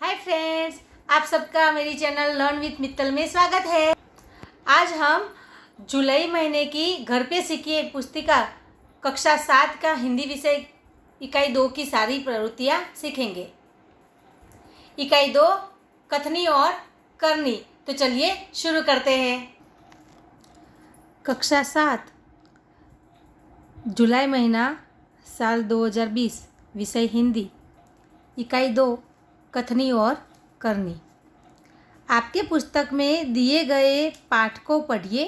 Hi friends, आप सबका मेरी चैनल लर्न विथ मित्तल में स्वागत है। आज हम जुलाई महीने की घर पे सीखिए पुस्तिका कक्षा 7 का हिंदी विषय इकाई 2 की सारी प्रवृत्तियाँ सीखेंगे। इकाई 2 कथनी और करनी। तो चलिए शुरू करते हैं। कक्षा 7 जुलाई महीना साल 2020 विषय हिंदी इकाई 2 कथनी और करनी। आपके पुस्तक में दिए गए पाठ को पढ़िए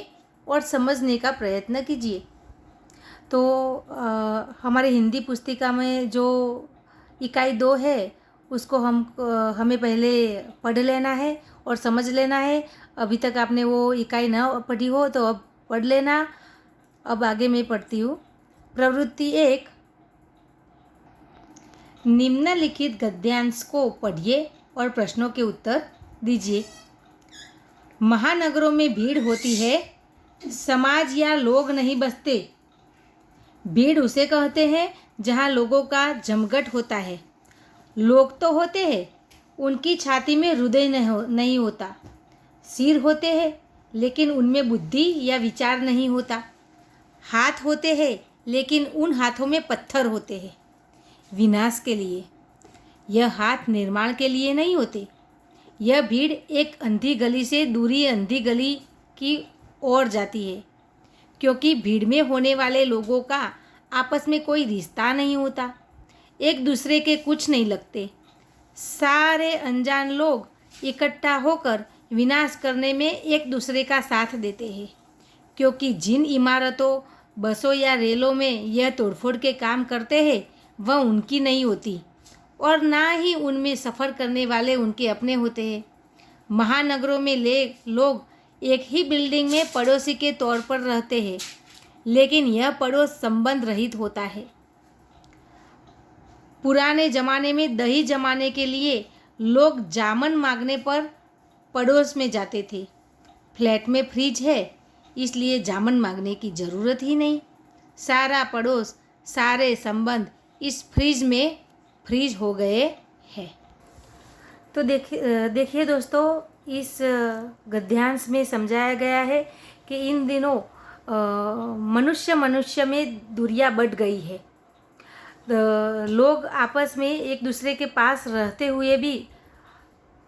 और समझने का प्रयत्न कीजिए। तो हमारे हिंदी पुस्तिका में जो इकाई 2 है उसको हमें पहले पढ़ लेना है और समझ लेना है। अभी तक आपने वो इकाई ना पढ़ी हो तो अब पढ़ लेना। अब आगे मैं पढ़ती हूँ। प्रवृत्ति 1, निम्नलिखित गद्यांश को पढ़िए और प्रश्नों के उत्तर दीजिए। महानगरों में भीड़ होती है, समाज या लोग नहीं बसते। भीड़ उसे कहते हैं जहाँ लोगों का जमघट होता है। लोग तो होते हैं, उनकी छाती में हृदय नहीं होता। सिर होते हैं लेकिन उनमें बुद्धि या विचार नहीं होता। हाथ होते हैं लेकिन उन हाथों में पत्थर होते हैं विनाश के लिए। यह हाथ निर्माण के लिए नहीं होते। यह भीड़ एक अंधी गली से दूसरी अंधी गली की ओर जाती है, क्योंकि भीड़ में होने वाले लोगों का आपस में कोई रिश्ता नहीं होता। एक दूसरे के कुछ नहीं लगते। सारे अनजान लोग इकट्ठा होकर विनाश करने में एक दूसरे का साथ देते हैं, क्योंकि जिन इमारतों, बसों या रेलों में यह तोड़फोड़ के काम करते हैं वह उनकी नहीं होती और ना ही उनमें सफ़र करने वाले उनके अपने होते हैं। महानगरों में लोग एक ही बिल्डिंग में पड़ोसी के तौर पर रहते हैं, लेकिन यह पड़ोस संबंध रहित होता है। पुराने ज़माने में दही जमाने के लिए लोग जामन मांगने पर पड़ोस में जाते थे। फ्लैट में फ्रिज है इसलिए जामन मांगने की ज़रूरत ही नहीं। सारा पड़ोस, सारे संबंध इस फ्रिज में फ्रीज हो गए हैं। तो देखिए दोस्तों, इस गद्यांश में समझाया गया है कि इन दिनों मनुष्य में दूरियां बढ़ गई है। लोग आपस में एक दूसरे के पास रहते हुए भी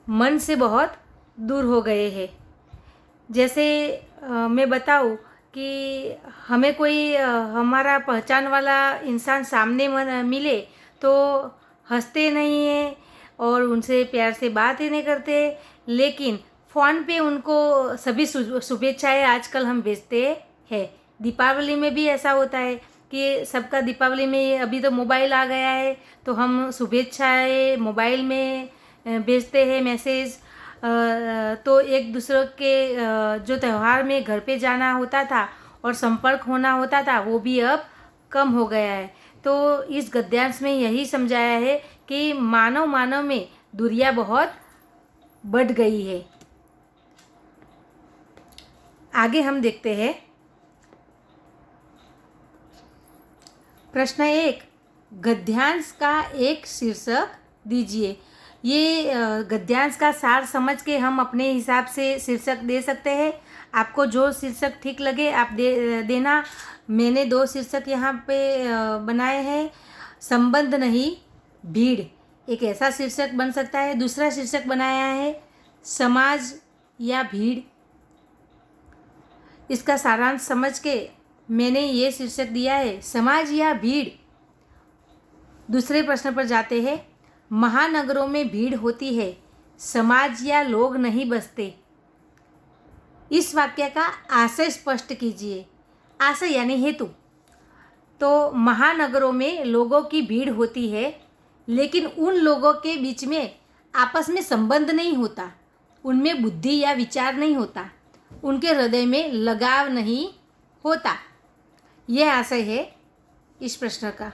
मन से बहुत दूर हो गए हैं। जैसे मैं बताऊं कि हमें कोई हमारा पहचान वाला इंसान सामने मिले तो हंसते नहीं हैं और उनसे प्यार से बात ही नहीं करते, लेकिन फ़ोन पे उनको सभी शुभेच्छाएँ आजकल हम भेजते हैं। दीपावली में भी ऐसा होता है कि सबका दीपावली में अभी तो मोबाइल आ गया है तो हम शुभेच्छाएँ मोबाइल में भेजते हैं मैसेज। तो एक दूसरे के जो त्यौहार में घर पे जाना होता था और संपर्क होना होता था वो भी अब कम हो गया है। तो इस गद्यांश में यही समझाया है कि मानव में दूरियां बहुत बढ़ गई है। आगे हम देखते हैं। प्रश्न 1, गद्यांश का एक शीर्षक दीजिए। ये गद्यांश का सार समझ के हम अपने हिसाब से शीर्षक दे सकते हैं। आपको जो शीर्षक ठीक लगे आप देना। मैंने 2 शीर्षक यहाँ पे बनाए हैं। संबंध नहीं, भीड़ एक ऐसा शीर्षक बन सकता है। दूसरा शीर्षक बनाया है समाज या भीड़। इसका सारांश समझ के मैंने ये शीर्षक दिया है समाज या भीड़। दूसरे प्रश्न पर जाते हैं। महानगरों में भीड़ होती है, समाज या लोग नहीं बसते। इस वाक्य का आशय स्पष्ट कीजिए। आशय यानी हेतु। तो महानगरों में लोगों की भीड़ होती है, लेकिन उन लोगों के बीच में आपस में संबंध नहीं होता, उनमें बुद्धि या विचार नहीं होता, उनके हृदय में लगाव नहीं होता। यह आशय है इस प्रश्न का।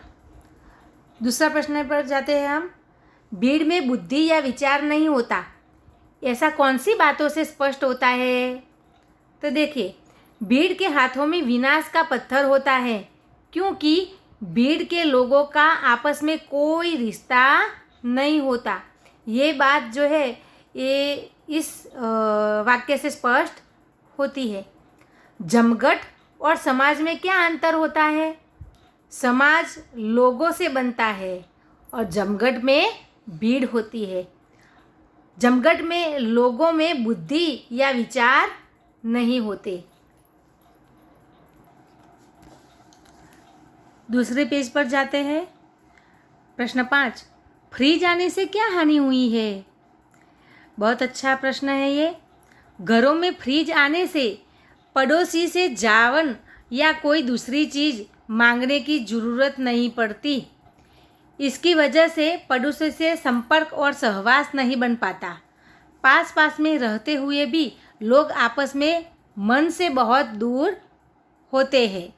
दूसरा प्रश्न पर जाते हैं हम। भीड़ में बुद्धि या विचार नहीं होता, ऐसा कौन सी बातों से स्पष्ट होता है? तो देखिए, भीड़ के हाथों में विनाश का पत्थर होता है, क्योंकि भीड़ के लोगों का आपस में कोई रिश्ता नहीं होता। ये बात जो है ये इस वाक्य से स्पष्ट होती है। जमघट और समाज में क्या अंतर होता है? समाज लोगों से बनता है और जमघट में भीड़ होती है। जमघट में लोगों में बुद्धि या विचार नहीं होते। दूसरे पेज पर जाते हैं। प्रश्न 5, फ्रीज आने से क्या हानि हुई है? बहुत अच्छा प्रश्न है ये। घरों में फ्रीज आने से पड़ोसी से जावन या कोई दूसरी चीज़ मांगने की ज़रूरत नहीं पड़ती। इसकी वजह से पड़ोसी से संपर्क और सहवास नहीं बन पाता। पास पास में रहते हुए भी लोग आपस में मन से बहुत दूर होते हैं।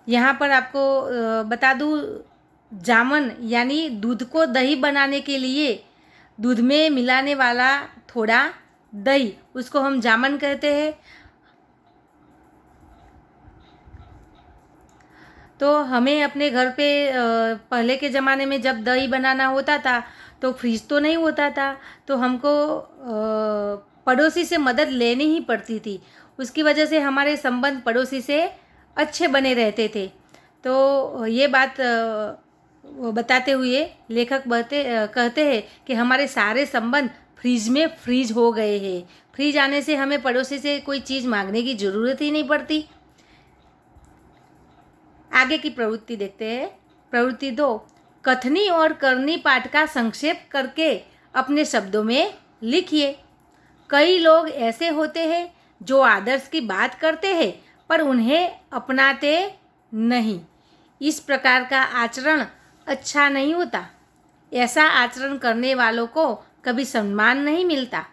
यहाँ पर आपको बता दूँ, जामन यानी दूध को दही बनाने के लिए दूध में मिलाने वाला थोड़ा दही, उसको हम जामन कहते हैं। तो हमें अपने घर पे पहले के ज़माने में जब दही बनाना होता था तो फ्रीज तो नहीं होता था, तो हमको पड़ोसी से मदद लेनी ही पड़ती थी। उसकी वजह से हमारे संबंध पड़ोसी से अच्छे बने रहते थे। तो ये बात बताते हुए लेखक कहते हैं कि हमारे सारे संबंध फ्रीज में फ्रीज हो गए हैं। फ्रीज आने से हमें पड़ोसी से कोई चीज़ मांगने की ज़रूरत ही नहीं पड़ती। आगे की प्रवृत्ति देखते हैं। प्रवृत्ति 2, कथनी और करनी पाठ का संक्षेप करके अपने शब्दों में लिखिए। कई लोग ऐसे होते हैं जो आदर्श की बात करते हैं पर उन्हें अपनाते नहीं। इस प्रकार का आचरण अच्छा नहीं होता। ऐसा आचरण करने वालों को कभी सम्मान नहीं मिलता,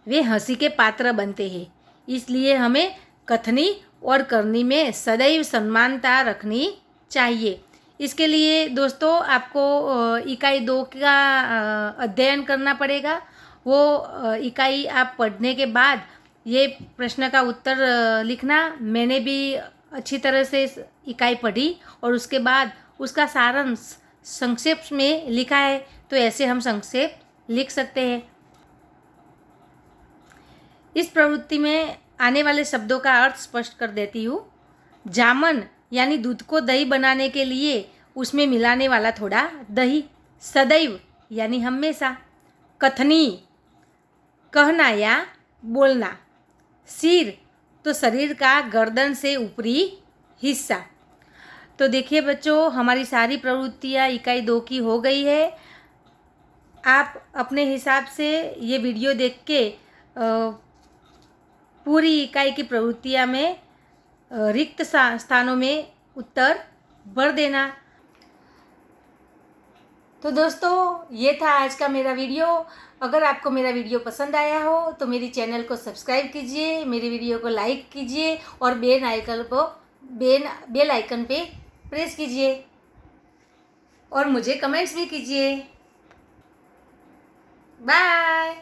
वे हंसी के पात्र बनते हैं। इसलिए हमें कथनी और करनी में सदैव समानता रखनी चाहिए। इसके लिए दोस्तों आपको इकाई 2 का अध्ययन करना पड़ेगा। वो इकाई आप पढ़ने के बाद ये प्रश्न का उत्तर लिखना। मैंने भी अच्छी तरह से इकाई पढ़ी और उसके बाद उसका सारांश संक्षेप में लिखा है, तो ऐसे हम संक्षेप लिख सकते हैं। इस प्रवृत्ति में आने वाले शब्दों का अर्थ स्पष्ट कर देती हूँ। जामन यानी दूध को दही बनाने के लिए उसमें मिलाने वाला थोड़ा दही। सदैव यानी हमेशा। कथनी कहना या बोलना। सिर तो शरीर का गर्दन से ऊपरी हिस्सा। तो देखिए बच्चों, हमारी सारी प्रवृत्तियाँ इकाई 2 की हो गई है। आप अपने हिसाब से ये वीडियो देख के पूरी इकाई की प्रवृत्तियाँ में रिक्त स्थानों में उत्तर भर देना। तो दोस्तों, ये था आज का मेरा वीडियो। अगर आपको मेरा वीडियो पसंद आया हो तो मेरी चैनल को सब्सक्राइब कीजिए, मेरे वीडियो को लाइक कीजिए और बेल आइकन पे प्रेस कीजिए और मुझे कमेंट्स भी कीजिए। बाय।